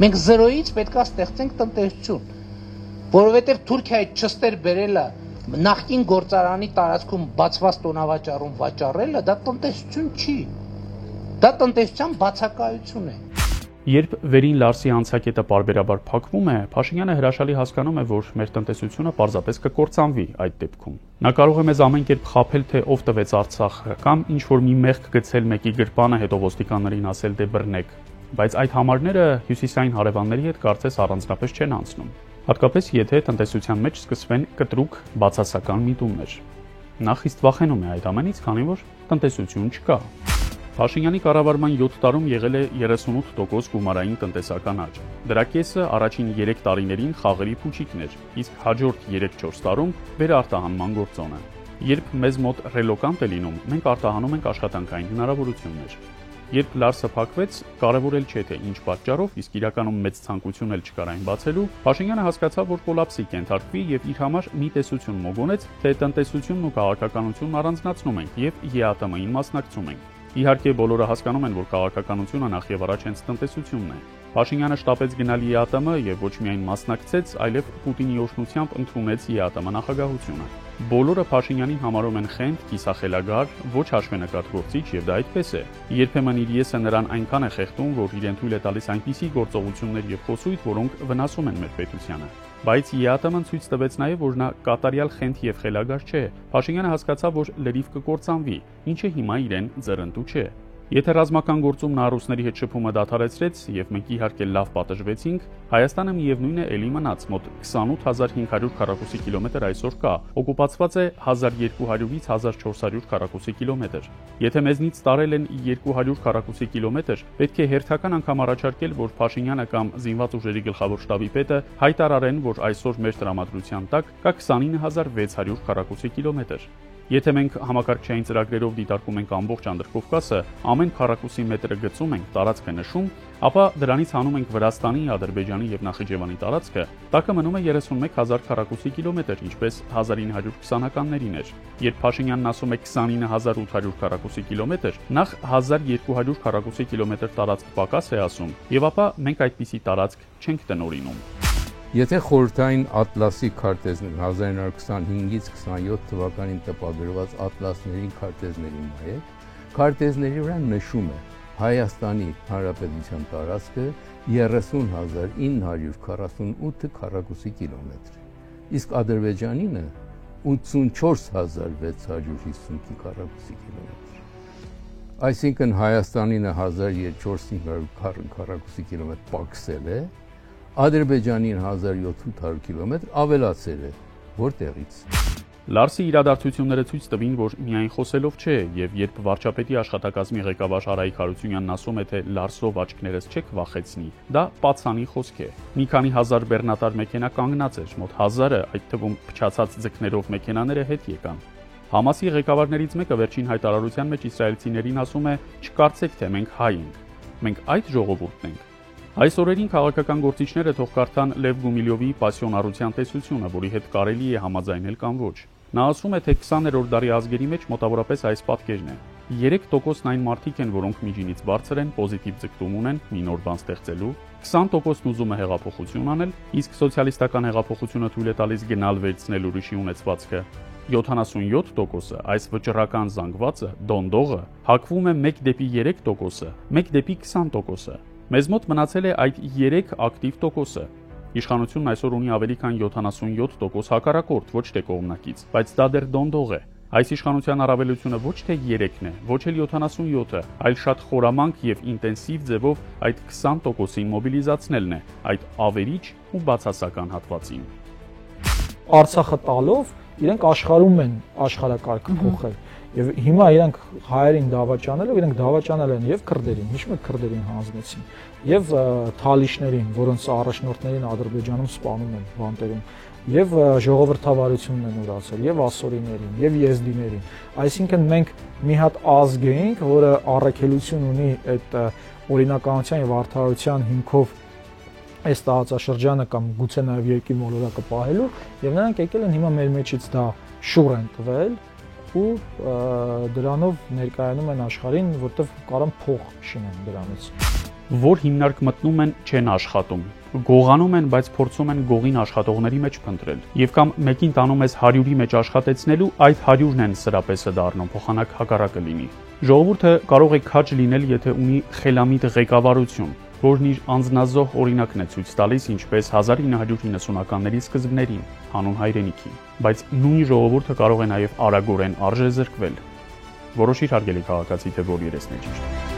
Մենք զրոյից պետք է ստեղծենք տնտեսություն, որովհետև Թուրքիայի չստեր բերելը նախկին գործարանի տարածքում բացված տոնավաճառում վաճառելը դա տնտեսություն չի, դա տնտեսության բացակայություն է։ Երբ վերին Լարսի անցակետը պարբերաբար փակվում է, Փաշինյանը հրաշալի հասկանում է, որ մեր տնտեսությունը պարզապես կկործանվի այդ դեպքում։ Նա կարող է մեզ ամեն կերպ խաբել, թե ով տվեց Արցախը, կամ ինչ-որ մի մեղք գցել մեկի գրպանը, հետո ոստիկաններին ասել դե բռնեք, բայց այդ համարները հյուսիսային հարևանների հետ կարծես առանձնապես չեն անցնում։ Հատկապես եթե տնտեսության մեջ սկսվեն կտրուկ բացասական միտումներ։ Նա խիստ վախենում է այդ ամենից, քանի որ տնտեսություն չկա։ Փաշինյանի կառավարման 7 տարում եղել է 38% գումարային տնտեսական աճ։ Դրա կեսը առաջին 3 տարիներին խաղերի փուչիկն էր, իսկ հաջորդ 3-4 տարում վերարտահանման գործոնը։ Երբ մեզ մոտ ռելոկանտ է լինում, մենք արտահանում ենք աշխատանքային հնարավորություններ։ Երբ Լարսը փակվեց, կարևոր էլ չէ թե ինչ պատճառով, իսկ իրականում մեծ ցանկություն էլ չկար այն բացելու, Փաշինյանը հասկացավ, որ կոլապսի կենթարկվի եւ իր համար մի տեսություն մոգոնեց, թե տնտեսությունն ու քաղաքականությունն առանձնացնում ենք եւ ԵԱՏՄ-ին մասնակցում ենք։ Իհարկե բոլորը հասկանում են, որ քաղաքականությունը նախ եւ առաջ հենց տնտեսությունն է։ Փաշինյանը շտապեց գնալ ԵԱՏՄ եւ ոչ միայն մասնակցեց, այլև Պուտինի օժնությամբ ընդունեց ԵԱՏՄ նախագահությունը։ Բոլորը Փաշինյանին համարում են խենթ, կիսախելագար, ոչ հաշվենկատ գործիչ եւ դա այդպես է։ Երբեմն իր եսը նրան այնքան է խեղդում, որ իրեն թույլ է տալիս այնպիսի գործողություններ եւ խոսույթ, որոնք վնասում են մեր պետությանը։ Բայց ԵԱՏՄ-ն ցույց տվեց նաև, որ նա կատարյալ խենթ եւ խելագար չէ։ Փաշինյանը հասկացավ, որ լրիվ կկործանվի, ինչը հիմա իրեն ձեռնտու չէ։ Եթե ռազմական գործում նա ռուսների հետ շփումը դադարեցրեց եւ մենք իհարկե լավ պատժվեցինք, Հայաստանը միևնույն է էլի մնաց մոտ 28500 քառակուսի կիլոմետր այսօր կա, օկուպացված է 1200-ից 1400 քառակուսի կիլոմետր։ Եթե մեզնից տարել են 200 քառակուսի կիլոմետր, պետք է հերթական անգամ առաջարկել, որ Փաշինյանը կամ զինված ուժերի գլխավոր շտաբի պետը հայտարարեն, որ այսօր մեր տրամադրության տակ կա 29600 քառակուսի կիլոմետր։ Եթե մենք համակարգչային ծրագրերով դիտարկում ենք ամբողջ Անդրկովկասը, ամեն քառակուսի մետրը գծում ենք, տարածքը նշում, ապա դրանից հանում ենք Վրաստանի, Ադրբեջանի եւ Նախիջևանի տարածքը, տակը մնում է 31000 քառակուսի կիլոմետր, ինչպես 1920-ականներին էր։ Երբ Փաշինյանն ասում է 29800 քառակուսի կիլոմետր, նախ 1200 քառակուսի կիլոմետր տարածք պակաս է ասում, եւ ապա մենք այդպիսի տարածք չենք տնօրինում։ Եթե խորհրդային ատլասի քարտեզն 1925-ից 27 թվականին տպագրված ատլասներին քարտեզներին նայեք, քարտեզների վրա նշում է Հայաստանի Հանրապետության տարածքը 30948 քառակուսի կիլոմետր, իսկ Ադրբեջանինը 84650 քառակուսի կիլոմետր։ Այսինքն Հայաստանինը 1400 քառակուսի կիլոմետր պակսել է, Ադրբեջանին 1700 կիլոմետր ավելացել է, որտեղից։ Լարսի իրադարձությունները ցույց տվին, որ միայն խոսելով չէ, եւ երբ վարչապետի աշխատակազմի ղեկավար Արայիկ Հարությունյանն ասում է, թե Լարսով աչքներս չեք վախեցնի, դա պացանի խոսք է։ Մի քանի հազար բեռնատար մեքենա կանգնած էր, մոտ 1000-ը, այդ թվում փչացած ձկներով մեքենաները հետ եկան։ Համասի ղեկավարներից մեկը վերջին հայտարարության մեջ իսրայելցիներին ասում է. «Չկարծեք, թե մենք հայ ենք, մենք այդ ժողովուրդն ենք»։ Այս օրերին քաղաքական գործիչները թող կարդան Լև Գումիլյովի «Պասիոնարության տեսությունը», որի հետ կարելի է համաձայնել կամ ոչ։ Նա ասում է, թե 20-րդ դարի ազգերի մեջ մոտավորապես այս պատկերն է. 3%-ն այն մարդիկ են, որոնք միջինից բարձր են, պոզիտիվ ձգտում ունեն մի նոր բան ստեղծելու, 20%-ն ուզում է հեղափոխություն անել, իսկ սոցիալիստական հեղափոխությունը թույլ է տալիս գնալ վերցնել ուրիշի ունեցվածքը։ 77%-ը, այս վճռական զանգվածը, դոնդողը, հակվում է 1/3%-ը, 1/20%-ը։ Մեզ մոտ մնացել է այդ 3 ակտիվ տոկոսը։ Իշխանությունն այսօր ունի ավելի քան 77% հակառակորդ, ոչ թե կողմնակից, բայց դա դեռ դոնդող է։ Այս իշխանության առավելությունը ոչ թե 3-ն է, ոչ էլ 77-ը, այլ շատ խորամանկ եւ ինտենսիվ ձևով այդ 20%-ին մոբիլիզացնելն է, այդ ավերիչ ու բացասական հատվածին։ Արցախը տալով իրենք աշխարհում են աշխարհակարգը փոխել։ Եվ հիմա իրենք հայերին դավաճանելով, իրենք դավաճանել են եւ քրդերին, հիշում եք քրդերին հանձնեցին, եւ թալիշներին, որոնց առաջնորդներին Ադրբեջանում սպանում են բանտերում, եւ ժողովրդավարությունն են ուրացել, եւ ասորիներին, եւ եզդիներին։ Այսինքն մենք մի հատ ազգ էինք, որը առաքելություն ունի այդ օրինականության եւ արդարության հիմքով այս տարածաշրջանը կամ գուցե նաեւ երկրի մոլորակը պահելու, եւ նրանք եկել են հիմա մեր մեջից դա շուռ են տվել ու դրանով ներկայանում են աշխարհին, որտեղ կարան փող շինեն դրանից։ որ հիմնարկ մտնում են չեն աշխատում։ Գողանում են, բայց փորձում են գողին աշխատողների մեջ փնտրել։ Եվ կամ մեկին տանում ես 100-ի մեջ աշխատեցնելու, այդ 100-ն են սրապեսը դառնում, փոխանակ հակառակը լինի։ Ժողովուրդը կարող է քաջ լինել, եթե ունի խելամիտ ղեկավարություն, որն իր անձնազոհ օրինակն է ցույց տալիս, ինչպես 1990-ականների սկզբներին հանուն հայրենիքի։ Բայց նույն ժողովուրդը կարող է նաև արագորեն արժեզրկվել։ Որոշիր հարգելի քաղաքացի, թե որ երեսն է ճիշտ։